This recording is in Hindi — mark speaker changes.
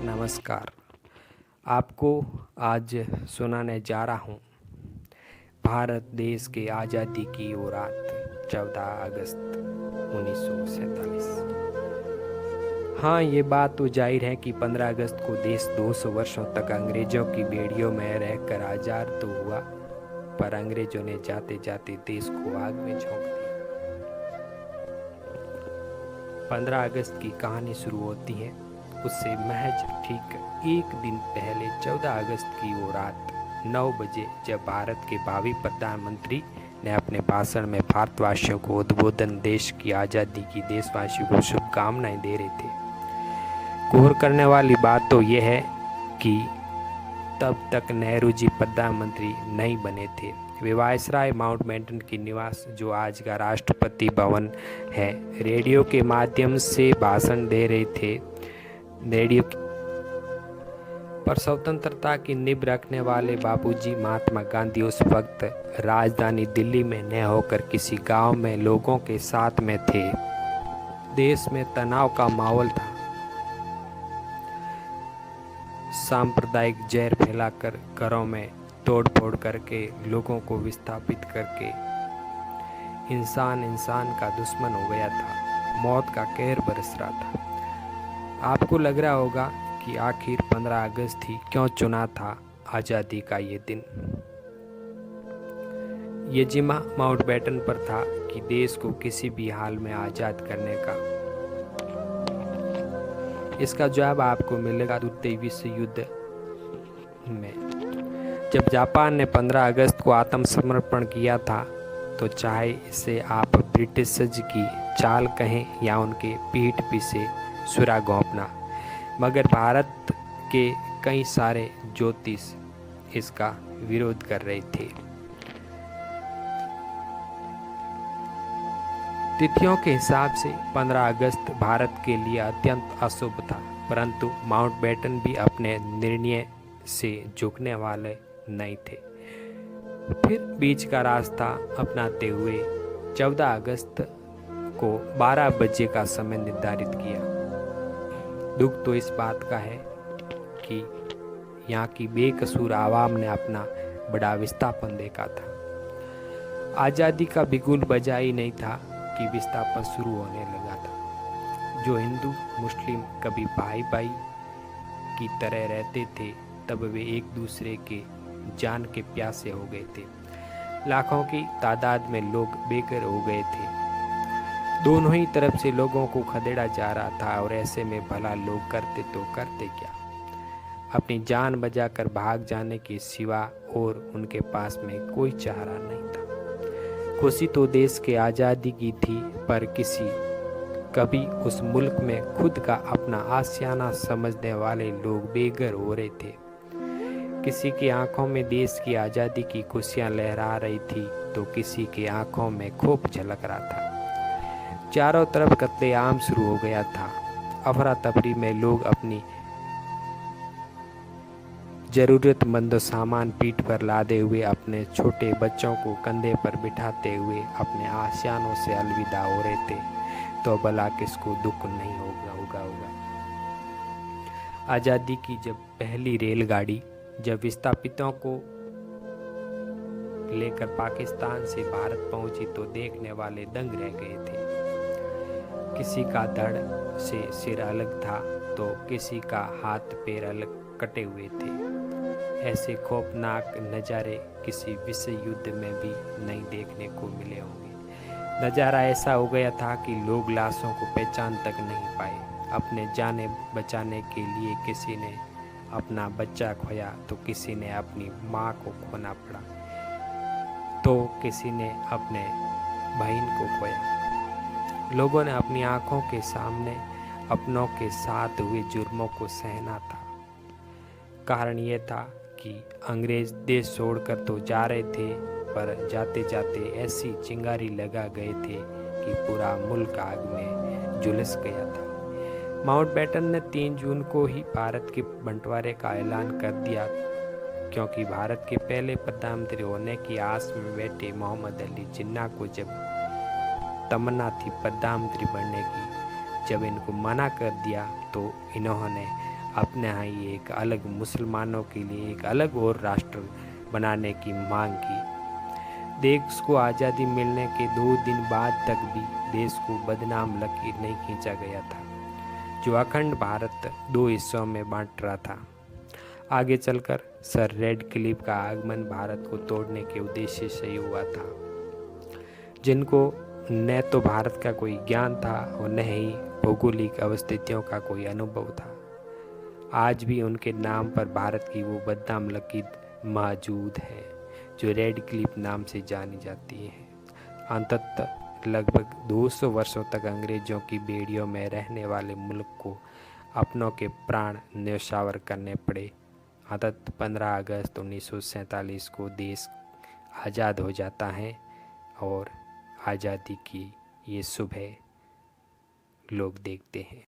Speaker 1: नमस्कार। आपको आज सुनाने जा रहा हूँ भारत देश के आज़ादी की वो रात 14 अगस्त 1947। हाँ, ये बात तो जाहिर है कि 15 अगस्त को देश 200 वर्षों तक अंग्रेज़ों की बेड़ियों में रहकर आज़ाद तो हुआ, पर अंग्रेज़ों ने जाते जाते देश को आग में झोंक दिया। 15 अगस्त की कहानी शुरू होती है उससे महज ठीक एक दिन पहले 14 अगस्त की वो रात 9 बजे, जब भारत के भावी प्रधानमंत्री ने अपने भाषण में भारतवासियों को उद्बोधन देश की आज़ादी की देशवासियों को शुभकामनाएं दे रहे थे। गौर करने वाली बात तो यह है कि तब तक नेहरू जी प्रधानमंत्री नहीं बने थे। वे वायसराय माउंटबेटन की निवास, जो आज का राष्ट्रपति भवन है, रेडियो के माध्यम से भाषण दे रहे थे। रेडियो पर स्वतंत्रता की नींव रखने वाले बाबूजी महात्मा गांधी उस वक्त राजधानी दिल्ली में न होकर किसी गांव में लोगों के साथ में थे। देश में तनाव का माहौल था। सांप्रदायिक जहर फैलाकर, घरों में तोड़फोड़ करके, लोगों को विस्थापित करके इंसान का दुश्मन हो गया था। मौत का कहर बरस रहा था। आपको लग रहा होगा कि आखिर 15 अगस्त ही क्यों चुना था आज़ादी का ये दिन। ये जिम्मा माउंटबेटन पर था कि देश को किसी भी हाल में आज़ाद करने का। इसका जवाब आपको मिलेगा द्वितीय विश्व युद्ध में। जब जापान ने 15 अगस्त को आत्मसमर्पण किया था, तो चाहे इसे आप ब्रिटिशर्स की चाल कहें या उनके पीठ पीछे सुरा घोंपना, मगर भारत के कई सारे ज्योतिष इसका विरोध कर रहे थे। तिथियों के हिसाब से 15 अगस्त भारत के लिए अत्यंत अशुभ था, परंतु माउंटबेटन भी अपने निर्णय से झुकने वाले नहीं थे। फिर बीच का रास्ता अपनाते हुए 14 अगस्त को 12 बजे का समय निर्धारित किया। दुख तो इस बात का है कि यहाँ की बेकसूर आवाम ने अपना बड़ा विस्थापन देखा था। आज़ादी का बिगुल बजा ही नहीं था कि विस्थापन शुरू होने लगा था। जो हिंदू मुस्लिम कभी भाई भाई की तरह रहते थे, तब वे एक दूसरे के जान के प्यासे हो गए थे। लाखों की तादाद में लोग बेघर हो गए थे। दोनों ही तरफ से लोगों को खदेड़ा जा रहा था, और ऐसे में भला लोग करते तो करते क्या? अपनी जान बचाकर भाग जाने के सिवा और उनके पास में कोई चारा नहीं था। खुशी तो देश के आज़ादी की थी, पर कभी उस मुल्क में खुद का अपना आशियाना समझने वाले लोग बेघर हो रहे थे। किसी की आंखों में देश की आज़ादी की खुशियां लहरा रही थी, तो किसी की आंखों में खूब झलक रहा था। चारों तरफ कत्लेआम शुरू हो गया था। अफरा तफरी में लोग अपनी जरूरतमंद सामान पीठ पर लादे हुए, अपने छोटे बच्चों को कंधे पर बिठाते हुए अपने आशियानों से अलविदा हो रहे थे। तो भला किसको दुख नहीं होगा। आज़ादी की जब पहली रेलगाड़ी जब विस्थापितों को लेकर पाकिस्तान से भारत पहुंची, तो देखने वाले दंग रह गए थे। किसी का धड़ से सिर अलग था, तो किसी का हाथ पैर अलग कटे हुए थे। ऐसे खौफनाक नज़ारे किसी विश्व युद्ध में भी नहीं देखने को मिले होंगे। नज़ारा ऐसा हो गया था कि लोग लाशों को पहचान तक नहीं पाए। अपने जाने बचाने के लिए किसी ने अपना बच्चा खोया, तो किसी ने अपनी माँ को खोना पड़ा, तो किसी ने अपने बहन को खोया। लोगों ने अपनी आंखों के सामने अपनों के साथ हुए जुर्मों को सहना था। कारण यह था कि अंग्रेज देश छोड़कर तो जा रहे थे, पर जाते जाते ऐसी चिंगारी लगा गए थे कि पूरा मुल्क आग में झुलस गया था। माउंटबेटन ने 3 जून को ही भारत के बंटवारे का ऐलान कर दिया, क्योंकि भारत के पहले प्रधानमंत्री होने की आस में बैठे मोहम्मद अली जिन्ना को जब तमन्ना थी प्रधानमंत्री बनने की, जब इनको मना कर दिया, तो इन्होंने अपने यहाँ ही एक अलग मुसलमानों के लिए एक अलग और राष्ट्र बनाने की मांग की। देश को आज़ादी मिलने के 2 दिन बाद तक भी देश को बदनाम लकीर नहीं खींचा गया था, जो अखंड भारत 2 हिस्सों में बांट रहा था। आगे चलकर सर रेडक्लिफ का आगमन भारत को तोड़ने के उद्देश्य से ही हुआ था, जिनको न तो भारत का कोई ज्ञान था और न ही भौगोलिक अवस्थितियों का कोई अनुभव था। आज भी उनके नाम पर भारत की वो बदनाम लकीर मौजूद है जो रेडक्लिफ नाम से जानी जाती है। अंततः लगभग 200 वर्षों तक अंग्रेजों की बेड़ियों में रहने वाले मुल्क को अपनों के प्राण न्यौछावर करने पड़े। अंततः 15 अगस्त 1947 को देश आज़ाद हो जाता है और आज़ादी की ये सुबह लोग देखते हैं।